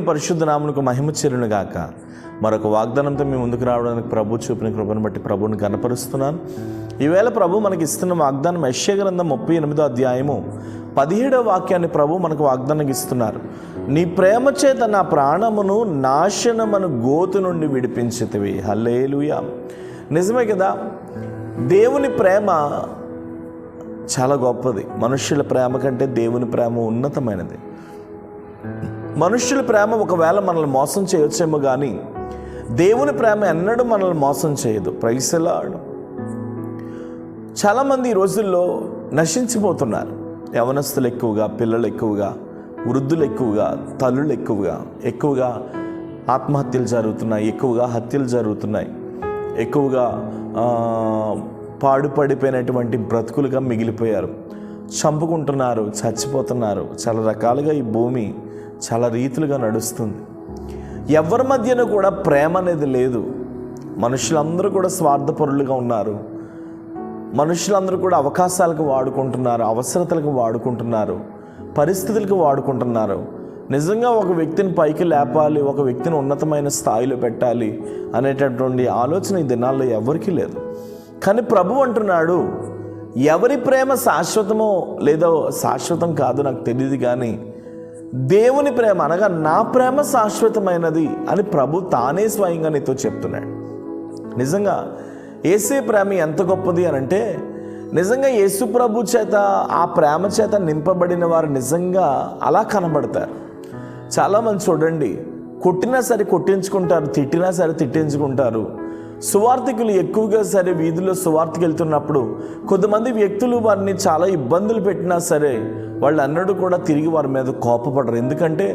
పరిశుద్ధ నామమునకు మహిమ చెల్లును గాక. మరొక వాగ్దానంతో మీ ముందుకు రావడానికి ప్రభు చూపిన కృపను బట్టి ప్రభువుని గణపరుస్తున్నాను. ఈవేళ ప్రభు మనకి ఇస్తున్న వాగ్దానం యెషయా గ్రంథం 38వ అధ్యాయము 17వ వాక్యాన్ని ప్రభు మనకు వాగ్దానం ఇస్తున్నారు. నీ ప్రేమ చేత నా ప్రాణమును నాశనమను గోతు నుండి విడిపించితివి. హల్లెలూయా. నిజమే కదా, దేవుని ప్రేమ చాలా గొప్పది. మనుష్యుల ప్రేమ కంటే దేవుని ప్రేమ ఉన్నతమైనది. మనుష్యుల ప్రేమ ఒకవేళ మనల్ని మోసం చేయొచ్చేమో కానీ దేవుని ప్రేమ ఎన్నడూ మనల్ని మోసం చేయదు. Praise the lord. చాలామంది ఈ రోజుల్లో నశించిపోతున్నారు. యవనస్తులు ఎక్కువగా, పిల్లలు ఎక్కువగా, వృద్ధులు ఎక్కువగా, తల్లులు ఎక్కువగా ఆత్మహత్యలు జరుగుతున్నాయి, ఎక్కువగా హత్యలు జరుగుతున్నాయి, ఎక్కువగా పాడుపడిపోయినటువంటి బ్రతుకులుగా మిగిలిపోయారు. చంపుకుంటున్నారు, చచ్చిపోతున్నారు. చాలా రకాలుగా ఈ భూమి చాలా రీతులుగా నడుస్తుంది. ఎవరి మధ్యన కూడా ప్రేమ అనేది లేదు. మనుషులందరూ కూడా స్వార్థపరులుగా ఉన్నారు. మనుషులందరూ కూడా అవకాశాలకు వాడుకుంటున్నారు, అవసరతలకు వాడుకుంటున్నారు, పరిస్థితులకు వాడుకుంటున్నారు. నిజంగా ఒక వ్యక్తిని పైకి లేపాలి, ఒక వ్యక్తిని ఉన్నతమైన స్థాయిలో పెట్టాలి అనేటటువంటి ఆలోచన ఈ దినాల్లో ఎవరికీ లేదు. కానీ ప్రభు అంటున్నాడు, ఎవరి ప్రేమ శాశ్వతమో లేదో శాశ్వతం కాదు నాకు తెలియదు, కానీ దేవుని ప్రేమ అనగా నా ప్రేమ శాశ్వతమైనది అని ప్రభు తానే స్వయంగా నీతో చెప్తున్నాడు. నిజంగా యేసే ప్రేమ ఎంత గొప్పది అని అంటే, నిజంగా యేసు ప్రభు చేత ఆ ప్రేమ చేత నింపబడిన వారు నిజంగా అలా కనబడతారు. చాలామంది చూడండి, కొట్టినా సరే కొట్టించుకుంటారు, తిట్టినా సరే తిట్టించుకుంటారు. సువార్థికులు ఎక్కువగా సరే వీధిలో సువార్తకి వెళ్తున్నప్పుడు కొంతమంది వ్యక్తులు వారిని చాలా ఇబ్బందులు పెట్టినా సరే వాళ్ళు అన్నడూ కూడా తిరిగి వారి మీద కోపపడరు. ఎందుకంటే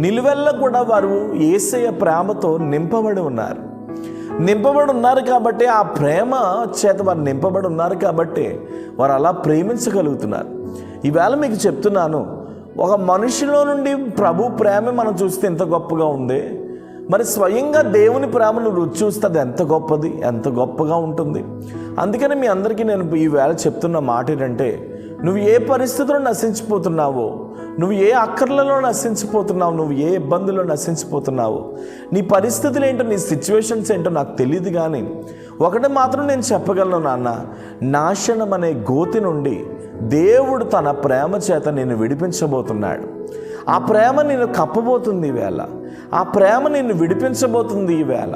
నిలువెల్ల కూడా వారు యేసయ్య ప్రేమతో నింపబడి ఉన్నారు కాబట్టి, ఆ ప్రేమ చేత వారు నింపబడి ఉన్నారు కాబట్టి వారు అలా ప్రేమించగలుగుతున్నారు. ఈవేళ మీకు చెప్తున్నాను, ఒక మనిషిలో నుండి ప్రభు ప్రేమ మనం చూస్తే ఎంత గొప్పగా ఉంది, మరి స్వయంగా దేవుని ప్రేమను రుచి చూస్తే అది ఎంత గొప్పగా ఉంటుంది. అందుకని మీ అందరికీ నేను ఈవేళ చెప్తున్న మాట ఏంటంటే, నువ్వు ఏ పరిస్థితుల్లో నశించిపోతున్నావో, నువ్వు ఏ అక్కర్లలో నశించిపోతున్నావు, నువ్వు ఏ ఇబ్బందుల్లో నశించిపోతున్నావో, నీ పరిస్థితులు ఏంటో, నీ సిచ్యువేషన్స్ ఏంటో నాకు తెలియదు, కానీ ఒకటి మాత్రం నేను చెప్పగలను నాన్న, నాశనం అనే గోతి నుండి దేవుడు తన ప్రేమ చేత నిన్ను విడిపించబోతున్నాడు. ఆ ప్రేమ నిన్ను కప్పబోతుంది ఈవేళ. ఆ ప్రేమ నిన్ను విడిపించబోతుంది ఈవేళ.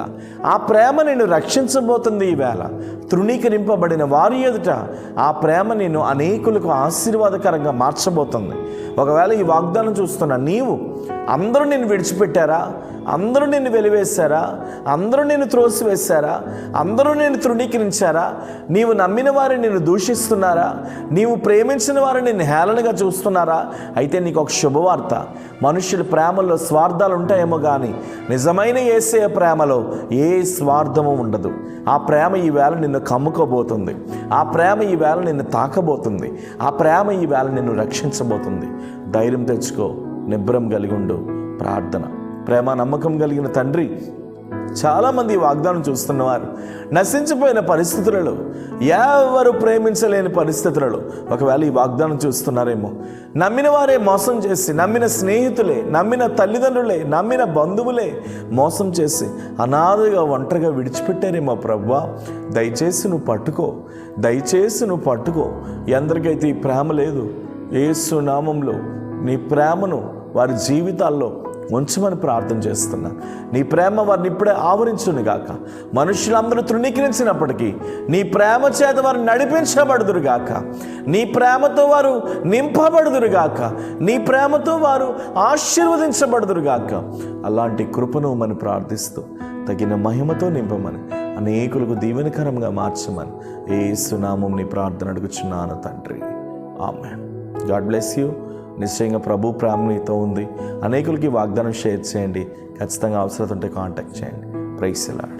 ఆ ప్రేమ నిన్ను రక్షించబోతుంది ఈవేళ. తృణీకరింపబడిన వారి ఎదుట ఆ ప్రేమ నిన్ను అనేకులకు ఆశీర్వాదకరంగా మార్చబోతుంది. ఒకవేళ ఈ వాగ్దానం చూస్తున్నా నీవు, అందరూ నిన్ను విడిచిపెట్టారా, అందరూ నిన్ను వెలివేశారా, అందరూ నిన్ను త్రోసివేశారా, అందరూ నిన్ను తృణీకరించారా, నీవు నమ్మిన వారిని నిన్ను దూషిస్తున్నారా, నీవు ప్రేమించిన వారిని నిన్ను హేళనగా చూస్తున్నారా, అయితే నీకు ఒక శుభవార్త. మనుషుల ప్రేమలో స్వార్థాలు ఉంటాయేమో కానీ నిజమైన యేసయ్య ప్రేమలో ఏ స్వార్థము ఉండదు. ఆ ప్రేమ ఈవేళ నిన్ను కమ్ముకోబోతుంది. ఆ ప్రేమ ఈవేళ నిన్ను తాకబోతుంది. ఆ ప్రేమ ఈవేళ నిన్ను రక్షించబోతుంది. ధైర్యం తెచ్చుకో, నిబ్బరం కలిగి ఉండు. ప్రార్థన. ప్రేమ నమ్మకం కలిగిన తండ్రి, చాలామంది వాగ్దానం చూస్తున్నవారు నశించిపోయిన పరిస్థితులలో, ఎవరు ప్రేమించలేని పరిస్థితులలో ఒకవేళ ఈ వాగ్దానం చూస్తున్నారేమో, నమ్మిన వారే మోసం చేసి, నమ్మిన స్నేహితులే, నమ్మిన తల్లిదండ్రులే, నమ్మిన బంధువులే మోసం చేసి అనాథగా ఒంటరిగా విడిచిపెట్టారేమో ప్రభువా, దయచేసి నువ్వు పట్టుకో. ఎందరికైతే ఈ ప్రేమ లేదు, యేసు నామంలో నీ ప్రేమను వారి జీవితాల్లో ఉంచమని ప్రార్థన చేస్తున్నా. నీ ప్రేమ వారిని ఇప్పుడే ఆవరించును గాక. మనుషులందరూ తృణీకరించినప్పటికీ నీ ప్రేమ చేత వారు నడిపించబడుదురు గాక. నీ ప్రేమతో వారు నింపబడుదురు గాక. నీ ప్రేమతో వారు ఆశీర్వదించబడుదురు గాక. అలాంటి కృపను మనం ప్రార్థిస్తూ తగిన మహిమతో నింపమని, అనేకులకు దీవెనకరంగా మార్చమని యేసు నామమున నీ ప్రార్థన అడుగుచున్నాను తండ్రి. ఆమేన్. God bless you. నిశ్చయంగా ప్రభు ప్రేమ మీతో ఉంది. అనేకులకి వాగ్దానం షేర్ చేయండి. ఖచ్చితంగా అవసరం ఉంటే కాంటాక్ట్ చేయండి. Praise the lord.